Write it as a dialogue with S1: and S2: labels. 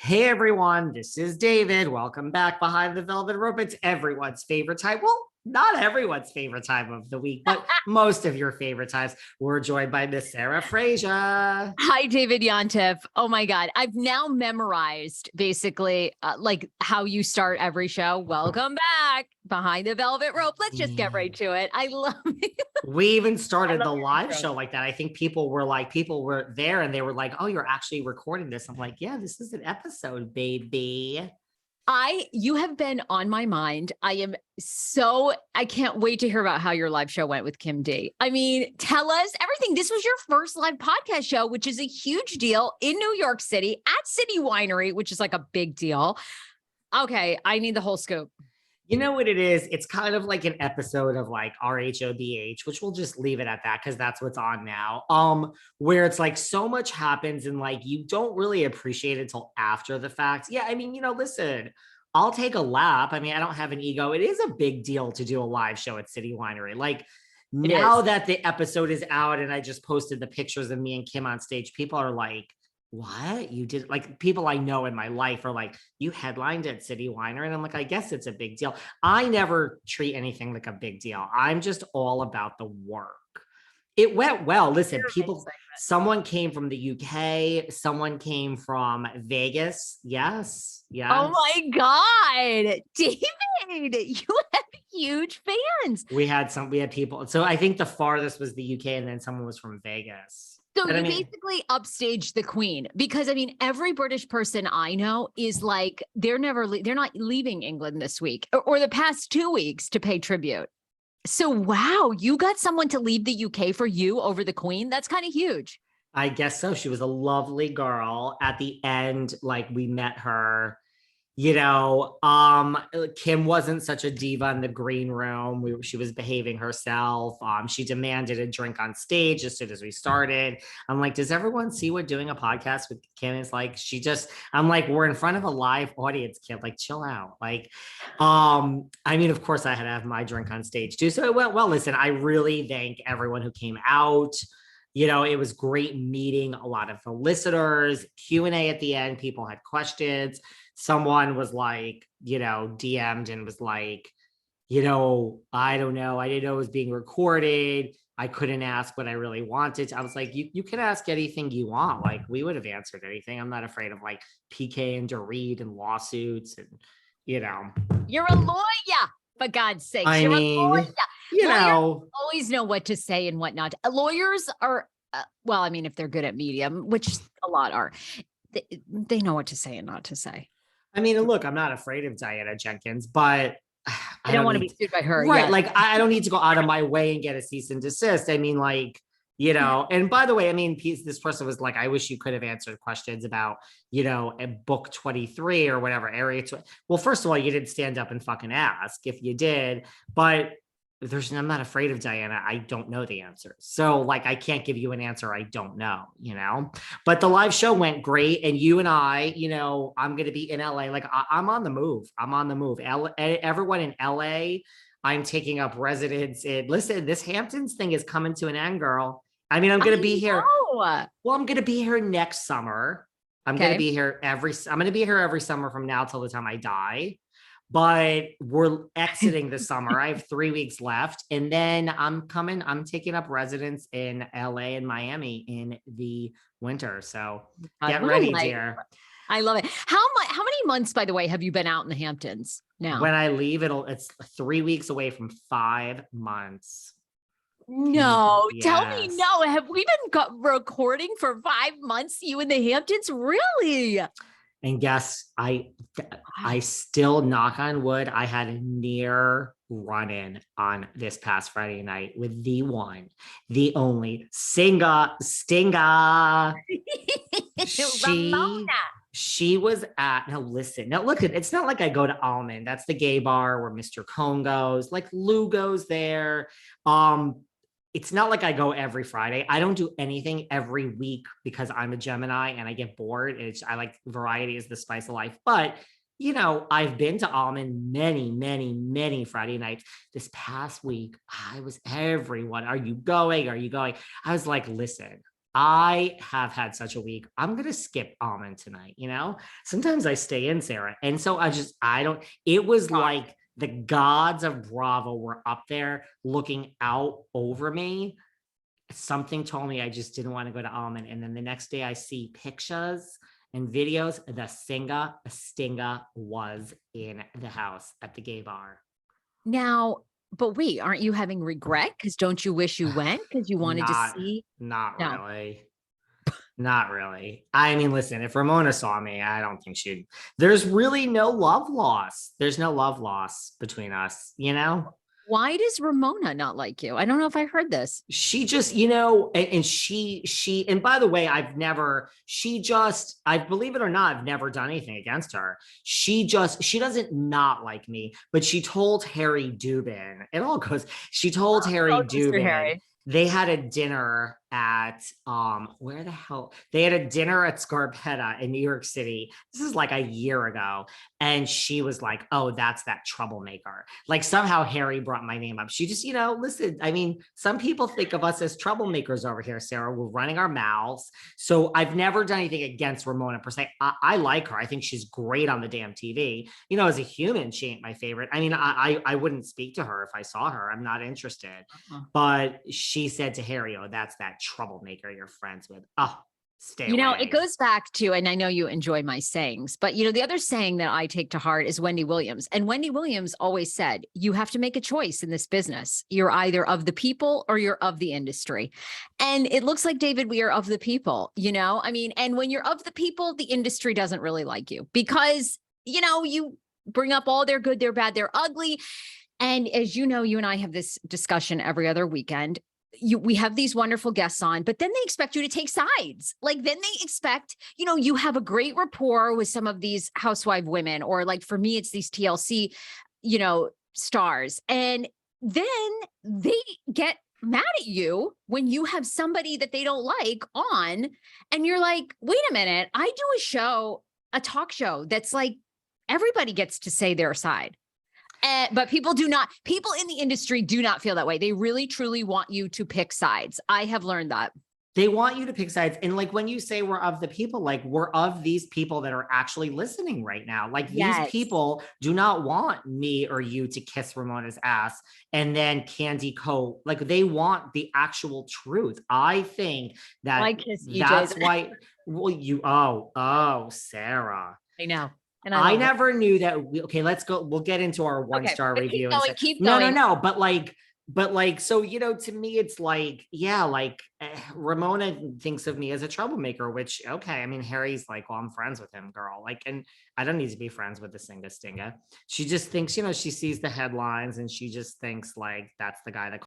S1: Hey everyone, this is David. Welcome back behind the velvet rope. It's everyone's favorite time. Well, not everyone's favorite time of the week, but most of your favorite times. We're joined by Miss Sarah Frasia.
S2: Hi, David Yontef. Oh my God. I've now memorized basically like how you start every show. Welcome back behind the velvet rope. Let's just get right to it. I love it.
S1: We even started the live
S2: intro.
S1: show like that. I think people were there and they were like, oh, you're actually recording this. I'm like, yeah, this is an episode, baby.
S2: You have been on my mind. I can't wait to hear about how your live show went with Kim D. I mean, tell us everything. This was your first live podcast show, which is a huge deal in New York City at City Winery, which is like a big deal. Okay, I need the whole scoop.
S1: You know what it is? It's kind of like an episode of like RHOBH, which we'll just leave it at that because that's what's on now. Where it's like so much happens and like you don't really appreciate it until after the fact. Yeah, I mean, listen, I'll take a lap. I mean, I don't have an ego. It is a big deal to do a live show at City Winery. Like now that the episode is out and I just posted the pictures of me and Kim on stage, people are like, what you did? Like people I know in my life are like, you headlined at City Winery. And I'm like, I guess it's a big deal. I never treat anything like a big deal. I'm just all about the work. It went well. Listen, someone came from the UK, someone came from Vegas. Yes.
S2: Oh my God, David, you have huge fans.
S1: We had people. So I think the farthest was the UK and then someone was from Vegas.
S2: So you basically upstaged the queen because I mean, every British person I know is like, they're not leaving England this week or the past 2 weeks to pay tribute. So, wow, you got someone to leave the UK for you over the queen. That's kind of huge.
S1: I guess so. She was a lovely girl at the end. Like we met her, Kim wasn't such a diva in the green room. She was behaving herself. She demanded a drink on stage as soon as we started. I'm like, does everyone see we're doing a podcast with Kim? It's like, I'm like, we're in front of a live audience, Kim, like chill out. Like, I mean, of course I had to have my drink on stage too. So it went well. Listen, I really thank everyone who came out. It was great meeting a lot of the listeners. Q&A at the end, people had questions. Someone was like, DM'd and was like, I don't know. I didn't know it was being recorded. I couldn't ask what I really wanted. I was like, you can ask anything you want. Like we would have answered anything. I'm not afraid of like PK and Dorit and lawsuits and,
S2: You're a lawyer, for God's sake. You're a lawyer. Lawyers always know what to say and what not. Lawyers are, well, I mean, if they're good at medium, which a lot are, they know what to say and not to say.
S1: I mean, look, I'm not afraid of Diana Jenkins, but
S2: I don't want to be sued by her.
S1: Right. Yet. Like, I don't need to go out of my way and get a cease and desist. I mean, like, and by the way, I mean, this person was like, I wish you could have answered questions about, a book 23 or whatever area. Well, first of all, you didn't stand up and fucking ask if you did, but I'm not afraid of Diana. I don't know the answer. So like, I can't give you an answer. I don't know, but the live show went great. And you and I, I'm going to be in LA. Like I'm on the move. Everyone in LA, I'm taking up residence in, listen, this Hamptons thing is coming to an end, girl. I mean, I'm going to be here. Well, I'm going to be here next summer. I'm going to be here every summer from now till the time I die. But we're exiting the summer. I have 3 weeks left. And then I'm taking up residence in LA and Miami in the winter. So get ready, dear.
S2: I love it. How many months, by the way, have you been out in the Hamptons now?
S1: When I leave, it's 3 weeks away from 5 months.
S2: No, yes. Tell me no. Have we been recording for 5 months, you in the Hamptons? Really?
S1: And guess I still, knock on wood, I had a near run-in on this past Friday night with the one, the only Stinga. She was at, now look, it's not like I go to Almond. That's the gay bar where Mr. Cone goes, like Lou goes there. It's not like I go every Friday. I don't do anything every week because I'm a Gemini and I get bored. I like variety is the spice of life. But, I've been to Almond many, many, many Friday nights. This past week, I was everyone. Are you going? Are you going? I was like, listen, I have had such a week. I'm gonna skip almond tonight, Sometimes I stay in, Sarah. And so I don't, it was like the gods of Bravo were up there looking out over me. Something told me I just didn't want to go to almond. And then the next day I see pictures and videos. The Stinger was in the house at the gay bar.
S2: Now, but wait, aren't you having regret? Because don't you wish you went because you wanted to
S1: Not,
S2: see?
S1: not
S2: No.
S1: really. Not really. I mean, listen, if Ramona saw me, I don't think there's really no love loss. There's no love loss between us,
S2: Why does Ramona not like you? I don't know if I heard this.
S1: She just, and and by the way, I believe it or not, I've never done anything against her. She doesn't not like me, but she told Harry Dubin, she told Harry Dubin,
S2: Harry.
S1: they had a dinner at where the hell they had a dinner at Scarpetta in New York City. This is like a year ago, and she was like, oh, that's that troublemaker. Like somehow Harry brought my name up. She just, listen, I mean, some people think of us as troublemakers over here, Sarah. We're running our mouths. So I've never done anything against Ramona per se. I like her. I think she's great on the damn TV. As a human, she ain't my favorite. I mean, I wouldn't speak to her if I saw her. I'm not interested. But she said to Harry, oh, that's that troublemaker you're friends with. Oh, stay away.
S2: It goes back to, and I know you enjoy my sayings, but the other saying that I take to heart is Wendy Williams. And Wendy Williams always said, you have to make a choice in this business. You're either of the people or you're of the industry. And it looks like, David, we are of the people, I mean, and when you're of the people, the industry doesn't really like you because, you bring up all their good, their bad, their ugly. And as you know, you and I have this discussion every other weekend. We have these wonderful guests on, but then they expect you to take sides. Like then they expect, you have a great rapport with some of these housewife women, or like for me, it's these TLC, stars. And then they get mad at you when you have somebody that they don't like on, and you're like, wait a minute, I do a talk show that's like, everybody gets to say their side. But people in the industry do not feel that way. They really, truly want you to pick sides. I have learned that.
S1: They want you to pick sides. And like, when you say we're of the people, like we're of these people that are actually listening right now. Like these people do not want me or you to kiss Ramona's ass and then candy coat. Like they want the actual truth. I think that that's why, Sarah.
S2: I know.
S1: And I never knew that. Okay, let's go. We'll get into our 1-star review.
S2: Keep going.
S1: No. But so, to me, it's like, Ramona thinks of me as a troublemaker, which, okay. I mean, Harry's like, well, I'm friends with him, girl. Like, and I don't need to be friends with the Stinger. She just thinks, she sees the headlines and she just thinks like, that's the guy that